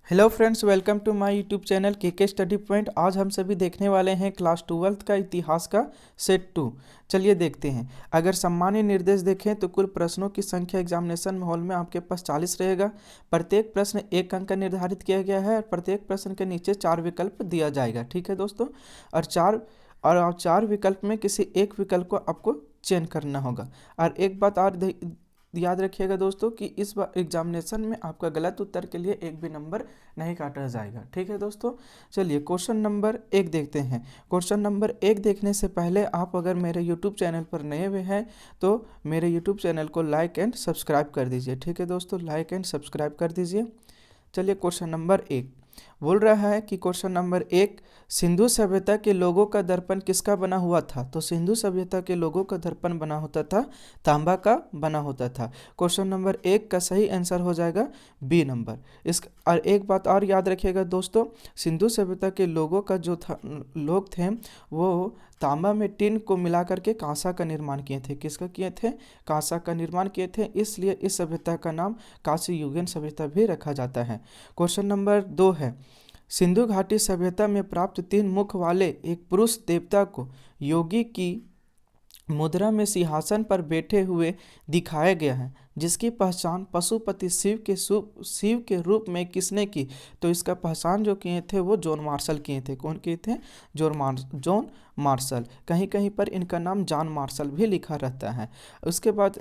Hello friends, welcome to my YouTube channel K study point. आज हम सभी देखने वाले हैं क्लास 12th का इतिहास का सेट 2। चलिए देखते हैं। अगर सामान्य निर्देश देखें तो कुल प्रश्नों की संख्या एग्जामिनेशन हॉल में आपके पास 40 रहेगा। प्रत्येक प्रश्न 1 अंक का निर्धारित किया गया है और प्रत्येक प्रश्न के नीचे 4 विकल्प दिया जाएगा। ठीक है दोस्तों। और चार विकल्प में किसी एक विकल्प को आपको चयन करना होगा। और एक बात और याद रखिएगा दोस्तों कि इस बार एग्जामिनेशन में आपका गलत उत्तर के लिए एक भी नंबर नहीं काटा जाएगा। ठीक है दोस्तों। चलिए क्वेश्चन नंबर 1 देखते हैं। क्वेश्चन नंबर 1 देखने से पहले आप अगर मेरे यूट्यूब चैनल पर नए हुए हैं तो मेरे यूट्यूब चैनल को लाइक एंड सब्सक्राइब कर दीजिए। ठीक है दोस्तों, लाइक एंड सब्सक्राइब कर दीजिए। चलिए क्वेश्चन नंबर 1 बोल रहा है कि क्वेश्चन नंबर 1, सिंधु सभ्यता के लोगों का दर्पण किसका बना हुआ था? तो सिंधु सभ्यता के लोगों का दर्पण बना होता था तांबा का बना होता था। क्वेश्चन नंबर 1 का सही आंसर हो जाएगा बी नंबर। इस और एक बात और याद रखिएगा दोस्तों, सिंधु सभ्यता के लोगों का जो था लोग थे वो तांबा में टिन को मिला करके कांसा का निर्माण किए थे। किसका किए थे? कांसा का निर्माण किए थे। इसलिए इस सभ्यता का नाम कांस्य युगीन सभ्यता भी रखा जाता है। क्वेश्चन नंबर 2 है, सिंधु घाटी सभ्यता में प्राप्त 3 मुख वाले एक पुरुष देवता को योगी की मुद्रा में सिंहासन पर बैठे हुए दिखाया गया है, जिसकी पहचान पशुपति शिव के रूप में किसने की? तो इसका पहचान जो किए थे वो जॉन मार्शल किए थे। कौन किए थे? John Marshall. कहीं कहीं पर इनका नाम जॉन मार्शल भी लिखा रहता है। उसके बाद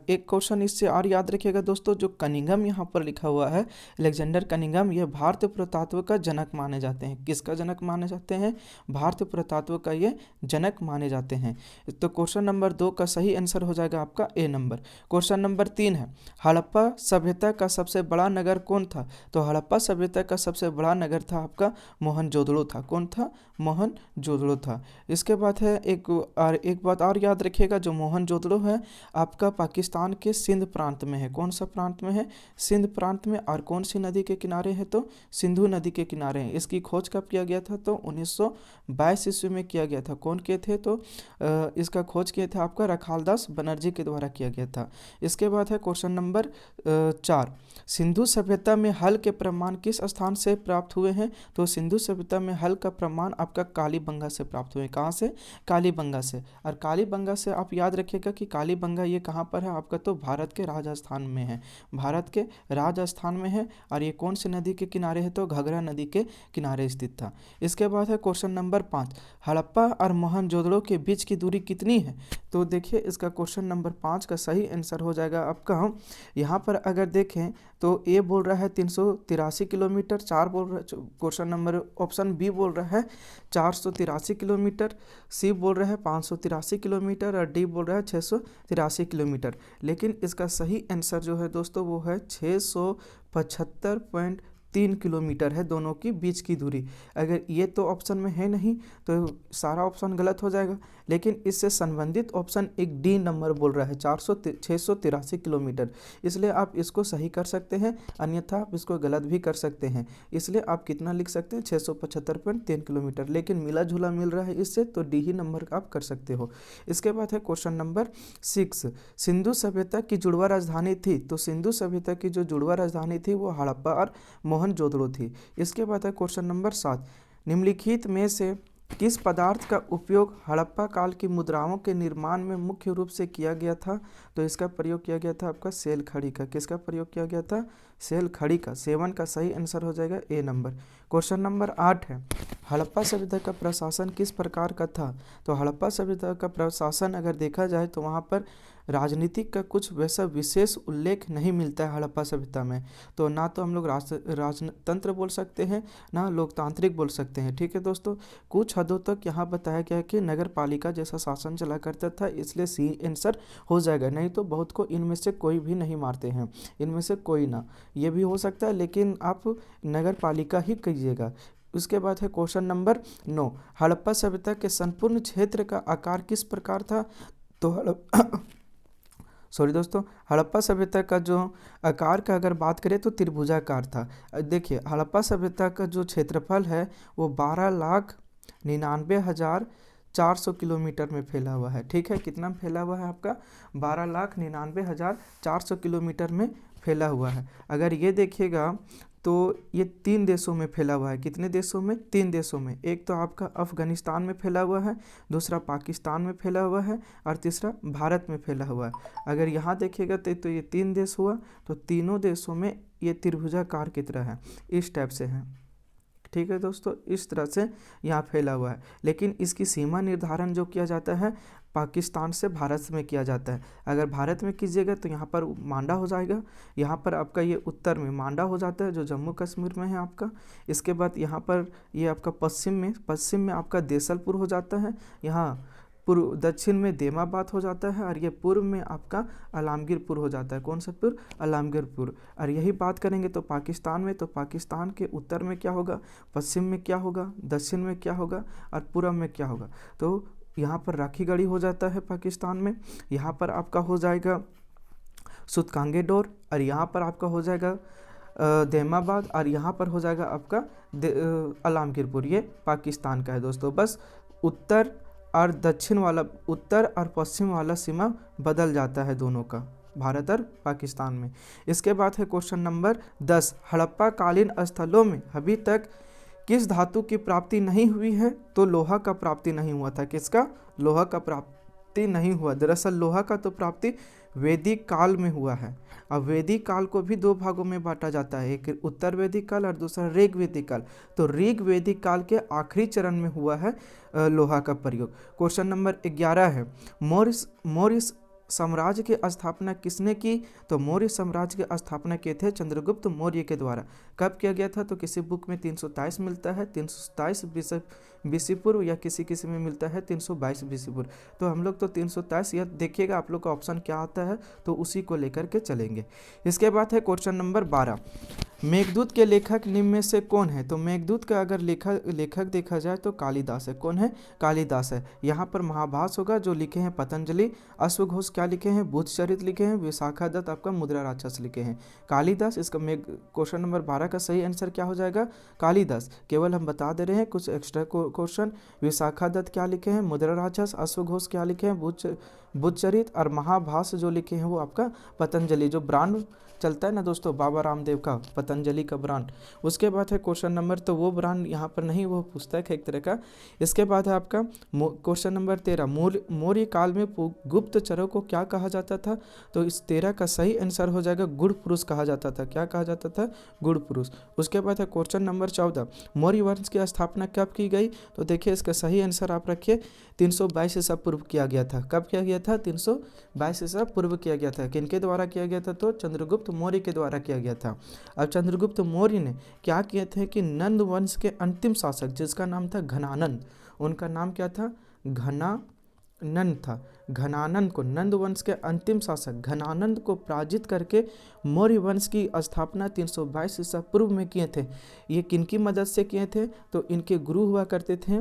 एक क्वेश्चन इससे और याद रखिएगा दोस्तों, जो कनिंघम यहाँ पर लिखा हुआ है, अलेक्जेंडर कनिंघम, ये भारतीय पुरातत्व का जनक माने जाते हैं। किसका जनक माने जाते हैं? भारतीय पुरातत्व का ये जनक माने जाते हैं। तो क्वेश्चन नंबर 2 का सही आंसर हो जाएगा आपका ए नंबर। क्वेश्चन नंबर 3 है, हड़प्पा सभ्यता का सबसे बड़ा नगर कौन था? तो हड़प्पा सभ्यता का सबसे बड़ा नगर था आपका मोहनजोदड़ो था। कौन था? मोहनजोदड़ो था। इसके बाद है एक बात और याद रखिएगा, जो मोहनजोदड़ो है आपका पाकिस्तान के सिंध प्रांत में है। कौन सा प्रांत में है? सिंध प्रांत में। और कौन सी नदी के किनारे है? तो सिंधु नदी के किनारे है। इसकी खोज कब किया गया था? तो 1922 ईस्वी में किया गया था। कौन किए थे? तो इसका खोज किए थे आपका रखालदास बनर्जी के द्वारा किया गया था। इसके बाद है क्वेश्चन नंबर 4, सिंधु सभ्यता में हल के प्रमाण किस स्थान से प्राप्त हुए हैं? तो सिंधु सभ्यता में हल का प्रमाण आपका कालीबंगा से प्राप्त हुए। कहाँ से? कालीबंगा से। और कालीबंगा से आप याद रखिएगा कि कालीबंगा ये कहाँ पर है आपका? तो भारत के राजस्थान में है। भारत के राजस्थान में है। और ये कौन सी नदी के किनारे है? तो घाघरा नदी के किनारे स्थित था। इसके बाद है क्वेश्चन नंबर 5, हड़प्पा और मोहनजोदड़ो के बीच की दूरी कितनी है? तो देखिए इसका क्वेश्चन नंबर 5 का सही आंसर हो जाएगा आपका, यहाँ पर अगर देखें तो ए बोल रहा है 383 किलोमीटर, चार बोल रहा है, क्वेश्चन नंबर ऑप्शन बी बोल रहा है 483 किलोमीटर, सी बोल रहा है 583 किलोमीटर और डी बोल रहा है 683 किलोमीटर। लेकिन इसका सही आंसर जो है दोस्तों वो है 675.3 किलोमीटर है दोनों की बीच की दूरी। अगर ये तो ऑप्शन में है नहीं तो सारा ऑप्शन गलत हो जाएगा। लेकिन इससे संबंधित ऑप्शन एक डी नंबर बोल रहा है 683 किलोमीटर। इसलिए आप इसको सही कर सकते हैं, अन्यथा आप इसको गलत भी कर सकते हैं। इसलिए आप कितना लिख सकते हैं? 675.3 किलोमीटर। लेकिन मिला जुला मिल रहा है इससे, तो डी ही नंबर आप कर सकते हो। इसके बाद है क्वेश्चन नंबर 6, सिंधु सभ्यता की जुड़वा राजधानी थी? तो सिंधु सभ्यता की जो जुड़वा राजधानी थी वो हड़प्पा और मोहनजोदड़ो थी। इसके बाद है क्वेश्चन नंबर 7, निम्नलिखित में से किस पदार्थ का उपयोग हड़प्पा काल की मुद्राओं के निर्माण में मुख्य रूप से किया गया था? तो इसका प्रयोग किया गया था आपका सेल खड़ी का। किसका प्रयोग किया गया था? सेल खड़ी का। 7 का सही आंसर हो जाएगा ए नंबर। क्वेश्चन नंबर 8 है, हड़प्पा सभ्यता का प्रशासन किस प्रकार का था? तो हड़प्पा सभ्यता का प्रशासन अगर देखा जाए तो वहाँ पर राजनीतिक का कुछ वैसा विशेष उल्लेख नहीं मिलता है हड़प्पा सभ्यता में। तो ना तो हम लोग राजतंत्र बोल सकते हैं, ना लोकतांत्रिक बोल सकते हैं। ठीक है दोस्तों। कुछ हदों तक यहाँ बताया गया है कि नगर पालिका जैसा शासन चला करता था, इसलिए सी आंसर हो जाएगा। नहीं तो बहुत को इनमें से कोई भी नहीं मारते हैं, इनमें से कोई ना, ये भी हो सकता है, लेकिन आप नगर पालिका ही कहिएगा। उसके बाद है क्वेश्चन नंबर 9, हड़प्पा सभ्यता के संपूर्ण क्षेत्र का आकार किस प्रकार था? तो सॉरी दोस्तों, हड़प्पा सभ्यता का जो आकार का अगर बात करें तो त्रिभुजाकार था। देखिए हड़प्पा सभ्यता का जो क्षेत्रफल है वो 12,99,400 किलोमीटर में फैला हुआ है। ठीक है, कितना फैला हुआ है आपका? 12,99,400 किलोमीटर में फैला हुआ है। अगर ये देखिएगा तो ये 3 देशों में फैला हुआ है। कितने देशों में? 3 देशों में। एक तो आपका अफगानिस्तान में फैला हुआ है, दूसरा पाकिस्तान में फैला हुआ है और तीसरा भारत में फैला हुआ है। अगर यहाँ देखिएगा तो ये 3 देश हुआ, तो तीनों देशों में ये त्रिभुजाकार की तरह है, इस टाइप से है। ठीक है दोस्तों, इस तरह से यहाँ फैला हुआ है। लेकिन इसकी सीमा निर्धारण जो किया जाता है पाकिस्तान से भारत में किया जाता है। अगर भारत में कीजिएगा तो यहाँ पर मांडा हो जाएगा, यहाँ पर आपका ये उत्तर में मांडा हो जाता है जो जम्मू कश्मीर में है आपका। इसके बाद यहाँ पर ये आपका पश्चिम में आपका देसलपुर हो जाता है, यहाँ पूर्व दक्षिण में देमाबाद हो जाता है और ये पूर्व में आपका आलमगीरपुर हो जाता है। कौन सा पुर? आलमगीरपुर। और यही बात करेंगे तो पाकिस्तान में, तो पाकिस्तान के उत्तर में क्या होगा, पश्चिम में क्या होगा, दक्षिण में क्या होगा और पूर्व में क्या होगा। तो यहाँ पर राखीगढ़ी हो जाता है पाकिस्तान में, यहाँ पर आपका हो जाएगा सुतकांगेडोर और यहाँ पर आपका हो जाएगा देमाबाद और यहाँ पर हो जाएगा आपका आलमगीरपुर। ये पाकिस्तान का है दोस्तों। बस उत्तर और दक्षिण वाला, उत्तर और पश्चिम वाला सीमा बदल जाता है दोनों का, भारत और पाकिस्तान में। इसके बाद है क्वेश्चन नंबर 10, हड़प्पा कालीन स्थलों में अभी तक किस धातु की प्राप्ति नहीं हुई है? तो लोहा का प्राप्ति नहीं हुआ था। किसका? लोहा का प्राप्ति नहीं हुआ। दरअसल लोहा का तो प्राप्ति वैदिक काल में हुआ है। अब वैदिक काल को भी 2 भागों में बांटा जाता है, एक उत्तर वैदिक काल और दूसरा ऋग वैदिक काल। तो ऋग वैदिक काल के आखिरी चरण में हुआ है लोहा का प्रयोग। क्वेश्चन नंबर 11 है, मौर्य साम्राज्य की स्थापना किसने की? तो मौर्य साम्राज्य की स्थापना किए थे चंद्रगुप्त मौर्य के द्वारा। कब किया गया था? तो किसी बुक में 327 मिलता है, 327 बीसी पूर्व, या किसी किसी में मिलता है 322 बीसी पूर्व। तो हम लोग तो 327, या देखिएगा आप लोग का ऑप्शन क्या आता है तो उसी को लेकर के चलेंगे। इसके बाद है क्वेश्चन नंबर 12, मेघदूत के लेखक निम्न में से कौन है? तो मेघदूत का अगर लेखक देखा जाए तो कालिदास है। कौन है? कालिदास है। यहाँ पर महाभास होगा जो लिखे हैं पतंजलि, अश्वघोष क्या लिखे हैं? बुद्धचरित लिखे हैं, विशाखा दत्त आपका मुद्रा राक्षस लिखे हैं, कालिदास। इसका क्वेश्चन नंबर 12 का सही आंसर क्या हो जाएगा? कालिदास। केवल हम बता दे रहे हैं कुछ एक्स्ट्रा क्वेश्चन। विशाखा दत्त क्या लिखे हैं? मुद्रा राक्षस। अश्वघोष क्या लिखे हैं? बुद्धचरित। और महाभास जो लिखे हैं वो आपका पतंजलि, जो ब्रांड चलता है ना दोस्तों बाबा रामदेव का, पतंजलि का ब्रांड। उसके बाद है क्वेश्चन नंबर, तो वो ब्रांड यहाँ पर नहीं, वो पुस्तक है एक तरह का। इसके बाद है आपका क्वेश्चन नंबर 13, मौर्य काल में गुप्तचरों को क्या कहा जाता था? तो इस 13 का सही आंसर हो जाएगा गुड़ पुरुष कहा जाता था। क्या कहा जाता था? गुड़ पुरुष। उसके बाद है क्वेश्चन नंबर 14, मौर्य वंश की स्थापना कब की गई? तो देखिए इसका सही आंसर आप रखिए 322 ईसा पूर्व किया गया था। कब किया गया था? 322 ईसा पूर्व किया गया था। किनके द्वारा किया गया था? तो चंद्रगुप्त मौर्य के द्वारा किया गया था। अब चंद्रगुप्त मौर्य ने क्या किए थे कि नंद वंश के अंतिम शासक जिसका नाम था घनानंद, उनका नाम क्या था? घनानंद था। घनानंद को, नंद वंश के अंतिम शासक घनानंद को पराजित करके मौर्य वंश की स्थापना 322 ईसा पूर्व में किए थे। ये किनकी मदद से किए थे? तो इनके गुरु हुआ करते थे,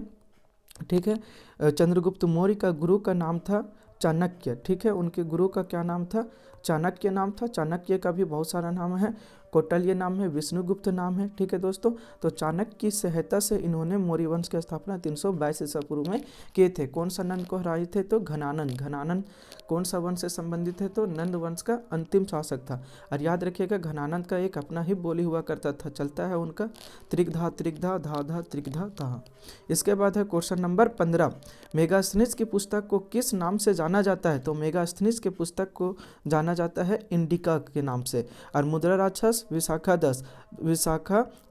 ठीक है। चंद्रगुप्त मौर्य का गुरु का नाम था चाणक्य, ठीक है। उनके गुरु का क्या नाम था? चाणक्य नाम था। चाणक्य का भी बहुत सारा नाम है, कौटिल्य नाम है, विष्णुगुप्त नाम है, ठीक है दोस्तों। तो चाणक्य की सहायता से इन्होंने मौर्य वंश की स्थापना 322 ईसा पूर्व में किए थे। कौन सा नंद को हराए थे? तो घनानंद। घनानंद कौन सा वंश से संबंधित है? तो नंद वंश का अंतिम शासक था। और याद रखिएगा घनानंद का एक अपना ही बोली हुआ करता था, चलता है उनका, त्रिगधा त्रिगधा धा धा त्रिगधा धा। इसके बाद है क्वेश्चन नंबर 15, मेगास्थनीज की पुस्तक को किस नाम से जाना जाता है? तो मेगास्थनीज के पुस्तक को जाना जाता है इंडिका के नाम से। और मुद्रा राक्षस विशाखा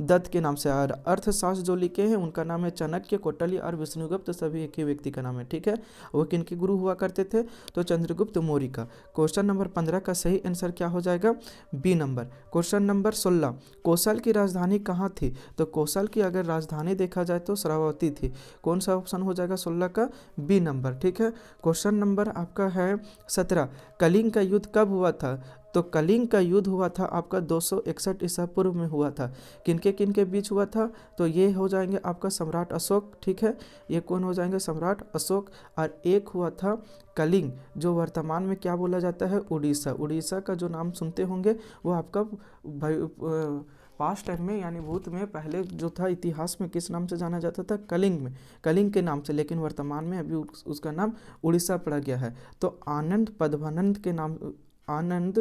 दत्त के नाम से। और अर्थशास्त्र जो लिखे हैं उनका नाम है चाणक्य, कौटिल्य और विष्णुगुप्त, सभी एक ही व्यक्ति का नाम है, ठीक है। वो किनके गुरु हुआ करते थे? तो चंद्रगुप्त मौर्य का। क्वेश्चन नंबर 15 का सही आंसर क्या हो जाएगा? B number. Question number 16, Kaushal की राजधानी कहाँ थी? तो कौशल की अगर राजधानी देखा जाए तो श्रावस्ती थी। कौन सा ऑप्शन हो जाएगा 16 का? बी नंबर, ठीक है। क्वेश्चन नंबर आपका है 17, कलिंग का युद्ध कब हुआ था? तो कलिंग का युद्ध हुआ था आपका 261 ईसा पूर्व में हुआ था। किनके बीच हुआ था? तो ये हो जाएंगे आपका सम्राट अशोक, ठीक है। ये कौन हो जाएंगे? सम्राट अशोक। और एक हुआ था कलिंग, जो वर्तमान में क्या बोला जाता है? उड़ीसा। उड़ीसा का जो नाम सुनते होंगे वो आपका पास्ट टाइम में यानी भूत में पहले जो था इतिहास में किस नाम से जाना जाता था? कलिंग में, कलिंग के नाम से। लेकिन वर्तमान में अभी उसका नाम उड़ीसा पड़ा गया है। तो आनंद पद्मनंद के नाम, आनंद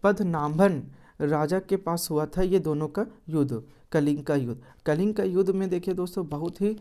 पद्मनाभन राजा के पास हुआ था ये दोनों का युद्ध, कलिंग का युद्ध। कलिंग का युद्ध में देखिए दोस्तों बहुत ही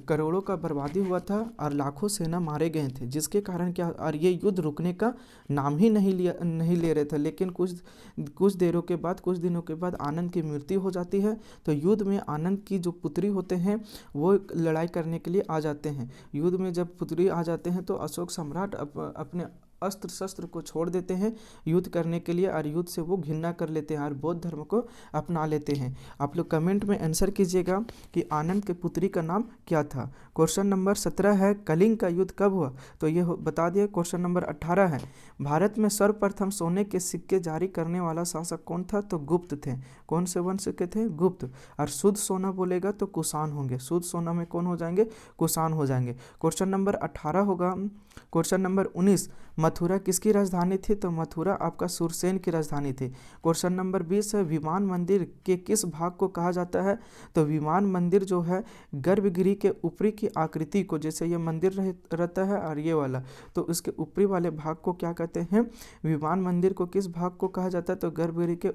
करोड़ों का बर्बादी हुआ था और लाखों सेना मारे गए थे, जिसके कारण क्या, और ये युद्ध रुकने का नाम ही नहीं ले रहे थे। लेकिन कुछ देरों के बाद, कुछ दिनों के बाद आनंद की मृत्यु हो जाती है। तो युद्ध में आनंद की जो पुत्री होते हैं वो लड़ाई करने के लिए आ जाते हैं। युद्ध में जब पुत्री आ जाते हैं तो अशोक सम्राट अपने अस्त्र शस्त्र को छोड़ देते हैं युद्ध करने के लिए, और युद्ध से वो घृणा कर लेते हैं और बौद्ध धर्म को अपना लेते हैं। आप लोग कमेंट में आंसर कीजिएगा कि आनंद के पुत्री का नाम क्या था। क्वेश्चन नंबर 17 है कलिंग का युद्ध कब हुआ, तो ये बता दिए। क्वेश्चन नंबर 18 है भारत में सर्वप्रथम सोने के सिक्के जारी करने वाला शासक कौन था, तो गुप्त थे। कौन से वंश के थे, गुप्त। और शुद्ध सोना बोलेगा तो कुषाण होंगे, शुद्ध सोना में कौन हो जाएंगे, कुषाण हो जाएंगे। क्वेश्चन नंबर 18 होगा। क्वेश्चन नंबर 19 मथुरा किसकी राजधानी थी, तो मथुरा आपका सुरसेन की राजधानी थी। क्वेश्चन नंबर 20 है विमान मंदिर के किस भाग को कहा जाता है, तो विमान मंदिर जो है गर्भगृह के ऊपरी की आकृति को, जैसे ये मंदिर रहता है और ये वाला, तो इसके ऊपरी वाले भाग को क्या कहते हैं, विमान मंदिर को किस भाग को कहा जाता है, तो गर्भगृह के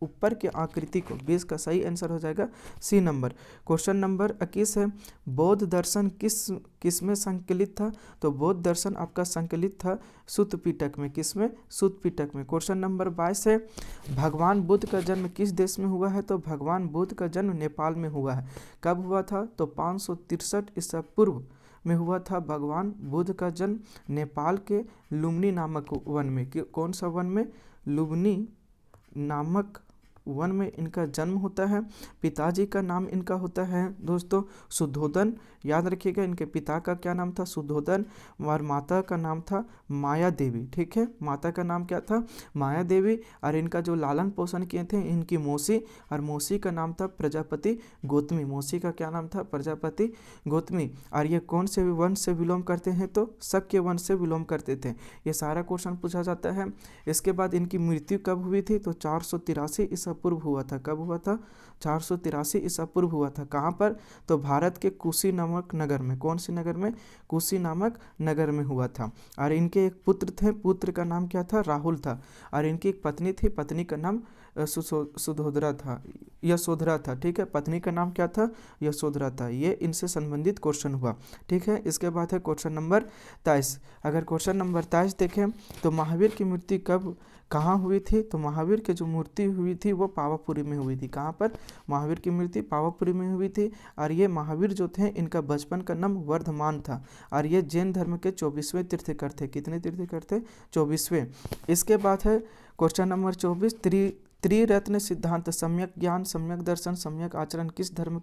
ऊपर की आकृति को। 20 का सही आंसर हो जाएगा सी नंबर। क्वेश्चन नंबर 21 है बौद्ध दर्शन किस में संकलित था, तो बौद्ध दर्शन आपका संकलित था सुत्त पिटक में। किसमें, सुत्त पिटक में। क्वेश्चन नंबर 22 है भगवान बुद्ध का जन्म किस देश में हुआ है, तो भगवान बुद्ध का जन्म नेपाल में हुआ है। कब हुआ था, तो 563 ईसा पूर्व में हुआ था भगवान बुद्ध का जन्म नेपाल के लुम्बिनी नामक वन में। कौन सा वन में, लुम्बिनी नामक वन में इनका जन्म होता है। पिताजी का नाम इनका होता है दोस्तों शुद्धोधन, याद रखिएगा इनके पिता का क्या नाम था, शुद्धोधन, और माता का नाम था माया देवी। ठीक है, माता का नाम क्या था, माया देवी। और इनका जो लालन पोषण किए थे इनकी मौसी, और मौसी का नाम था प्रजापति गौतमी। मौसी का क्या नाम था, प्रजापति गौतमी। और ये कौन से वंश से बिलोंग करते हैं, तो शक्य वंश से बिलोंग करते थे। ये सारा क्वेश्चन पूछा जाता है। इसके बाद इनकी मृत्यु कब हुई थी, तो 483 ईसा पूर्व हुआ था। कब हुआ था, 483 ईसा पूर्व हुआ था। कहाँ पर, तो भारत के कुशी नामक नगर में। कौन से नगर में, कुशी नामक नगर में हुआ था। और इनके एक पुत्र थे, पुत्र का नाम क्या था, राहुल था। और इनकी एक पत्नी थी, पत्नी का नाम सुधोधरा था, यशोधरा था। ठीक है, पत्नी का नाम क्या था, यशोधरा था। ये इनसे संबंधित क्वेश्चन हुआ। ठीक है, इसके बाद है क्वेश्चन नंबर 23। अगर क्वेश्चन नंबर 23 देखें तो महावीर की मृत्यु कब कहाँ हुई थी, तो महावीर की जो मूर्ति हुई थी वो पावापुरी में हुई थी। कहाँ पर, महावीर की मृत्यु पावापुरी में हुई थी। और ये महावीर जो थे इनका बचपन का नाम वर्धमान था। और ये जैन धर्म के 24वें तीर्थकर थे। कितने तीर्थकर थे, 24वें। इसके बाद है क्वेश्चन नंबर 24 त्रिरत्न सिद्धांत सम्यक ज्ञान, सम्यक दर्शन, सम्यक आचरण किस धर्म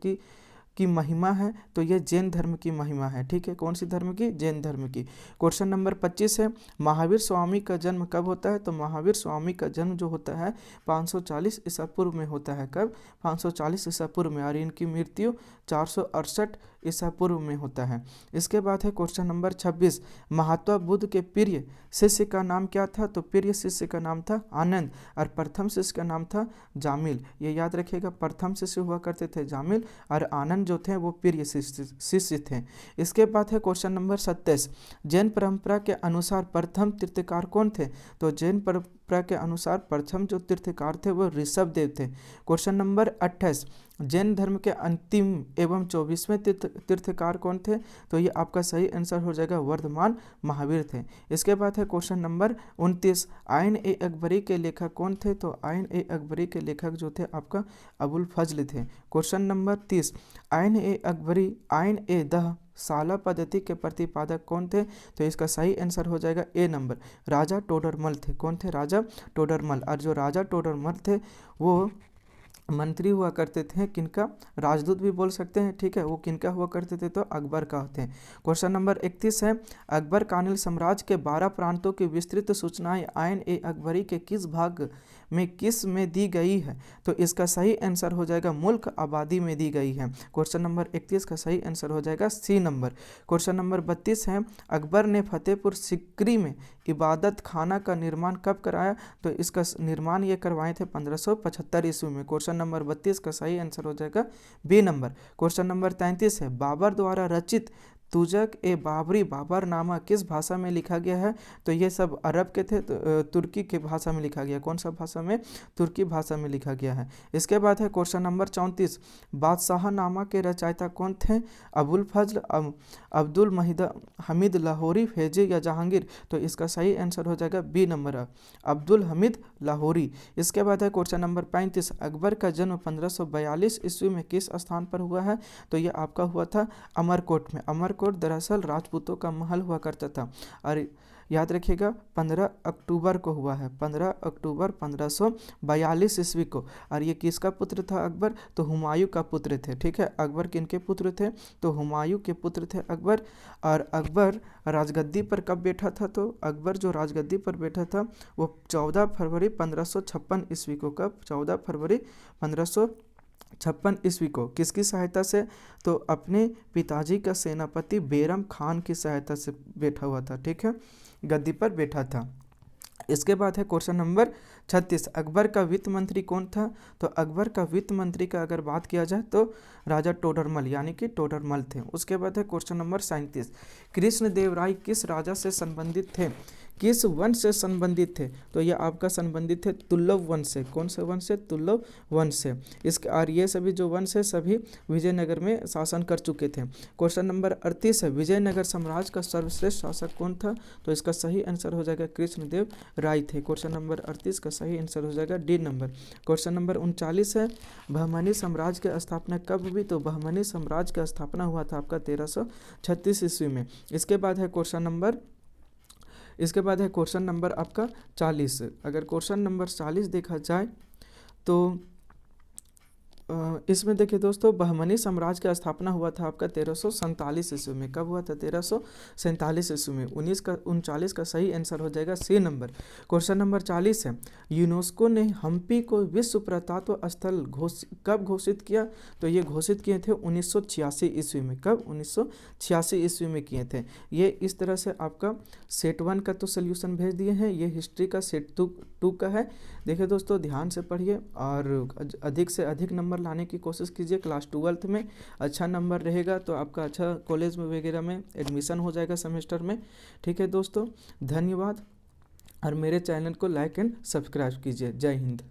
की महिमा है, तो ये जैन धर्म की महिमा है। ठीक है, कौन सी धर्म की, जैन धर्म की। क्वेश्चन नंबर 25 है महावीर स्वामी का जन्म कब होता है, तो महावीर स्वामी का जन्म जो होता है 540 ईसा पूर्व में होता है। कब, 540 ईसा पूर्व में। और इनकी मृत्यु 468 ईसा पूर्व में होता है। इसके बाद है क्वेश्चन नंबर 26 महात्मा बुद्ध के प्रिय शिष्य का नाम क्या था, तो प्रिय शिष्य का नाम था आनंद, और प्रथम शिष्य का नाम था जामिल। ये याद रखिएगा, प्रथम शिष्य हुआ करते थे जामिल, और आनंद जो थे वो प्रिय शिष्य थे। इसके बाद है क्वेश्चन नंबर 27 जैन परंपरा के अनुसार प्रथम तीर्थकार कौन थे, तो जैन परंपरा के अनुसार प्रथम जो तीर्थकार थे वो ऋषभ देव थे। क्वेश्चन नंबर 28 जैन धर्म के अंतिम एवं 24वें तीर्थकार कौन थे, तो ये आपका सही आंसर हो जाएगा वर्धमान महावीर थे। इसके बाद है क्वेश्चन नंबर 29 आइन ए अकबरी के लेखक कौन थे, तो आइन ए अकबरी के लेखक जो थे आपका अबुल फजल थे। क्वेश्चन नंबर 30 आइन ए अकबरी आइन ए दह साला पद्धति के प्रतिपादक कौन थे, तो इसका सही आंसर हो जाएगा ए नंबर राजा टोडरमल थे। कौन थे, राजा टोडरमल। और जो राजा टोडरमल थे वो मंत्री हुआ करते थे किनका, राजदूत भी बोल सकते हैं। ठीक है, वो किनका हुआ करते थे, तो अकबर का होते हैं। क्वेश्चन नंबर 31 है अकबर कानिल साम्राज्य के 12 प्रांतों की विस्तृत सूचनाएं आइन ए अकबरी के किस में दी गई है, तो इसका सही आंसर हो जाएगा मुल्क आबादी में दी गई है। क्वेश्चन नंबर 31 का सही आंसर हो जाएगा सी नंबर। क्वेश्चन नंबर 32 है अकबर ने फतेहपुर सिकरी में इबादत खाना का निर्माण कब कराया, तो इसका निर्माण ये करवाए थे 1575 ईस्वी में। क्वेश्चन नंबर 32 का सही आंसर हो जाएगा बी नंबर। क्वेश्चन नंबर 33 है बाबर द्वारा रचित तुजक ए बाबरी बाबरनामा किस भाषा में लिखा गया है? तो ये सब अरब के थे, तो तुर्की के भाषा में लिखा गया। कौन सा भाषा में? तुर्की भाषा में लिखा गया है। इसके बाद है क्वेश्चन नंबर 34, बादशाहनामा के रचयिता कौन थे? अबुल फजल, अब्दुल हमीद लाहौरी, फैजी या जहांगीर? तो इसका सही आंसर हो जाएगा बी नंबर, अब्दुल हमीद लाहौरी। इसके बाद है क्वेश्चन नंबर 35, अकबर का जन्म 1542 ईस्वी में किस स्थान पर हुआ है? तो ये आपका हुआ था अमरकोट में। अमरकोट दरअसल राजपूतों का महल हुआ करता था, और याद रखिएगा 15 अक्टूबर को हुआ है, 15 अक्टूबर 1542 ईस्वी को। और ये किसका पुत्र था अकबर? तो हुमायूं का पुत्र थे। ठीक है, अकबर किनके पुत्र थे? तो हुमायूं के पुत्र थे अकबर। और अकबर राजगद्दी पर कब बैठा था? तो अकबर जो राजगद्दी पर बैठा था वो 14 फरवरी 1556 ईस्वी को। कब? 14 फरवरी 1556 ईस्वी को। किसकी सहायता से? तो अपने पिताजी का सेनापति बैरम खान की सहायता से बैठा हुआ था। ठीक है, गद्दी पर बैठा था। इसके बाद है क्वेश्चन नंबर 36, अकबर का वित्त मंत्री कौन था? तो अकबर का वित्त मंत्री का अगर बात किया जाए तो राजा टोडरमल यानी कि टोडरमल थे। उसके बाद है क्वेश्चन नंबर 37, कृष्णदेव राय किस राजा से संबंधित थे? किस वंश से संबंधित थे? तो ये आपका संबंधित है तुल्लभ वंश से। कौन से वंश से? तुल्लभ वंश से। इसके और ये सभी जो वंश है सभी विजयनगर में शासन कर चुके थे। क्वेश्चन नंबर 38 है, विजयनगर साम्राज्य का सर्वश्रेष्ठ शासक कौन था? तो इसका सही आंसर हो जाएगा कृष्णदेव राय थे। क्वेश्चन नंबर 38 का सही आंसर हो जाएगा डी नंबर। क्वेश्चन नंबर 39 है, बहमनी साम्राज्य की स्थापना कब हुई? तो बहमनी साम्राज्य की स्थापना हुआ था आपका 1336 ईस्वी में। इसके बाद है क्वेश्चन नंबर आपका 40। अगर क्वेश्चन नंबर 40 देखा जाए तो इसमें देखिए दोस्तों, बहमनी साम्राज्य की स्थापना हुआ था आपका 1347 ईस्वी में। कब हुआ था? 1347 ईस्वी में। 39 का सही आंसर हो जाएगा सी नंबर। क्वेश्चन नंबर 40 है, यूनेस्को ने हम्पी को विश्व पुरातत्व स्थल कब घोषित किया? तो ये घोषित किए थे 1986 ईस्वी में। कब? 1986 ईस्वी में किए थे। ये इस तरह से आपका सेट 1 का तो सोल्यूशन भेज दिए हैं, ये हिस्ट्री का सेट 2 का है। देखिए दोस्तों, ध्यान से पढ़िए और अधिक से अधिक नंबर लाने की कोशिश कीजिए। क्लास 12th में अच्छा नंबर रहेगा तो आपका अच्छा कॉलेज में वगैरह में एडमिशन हो जाएगा सेमेस्टर में। ठीक है दोस्तों, धन्यवाद, और मेरे चैनल को लाइक एंड सब्सक्राइब कीजिए। जय हिंद।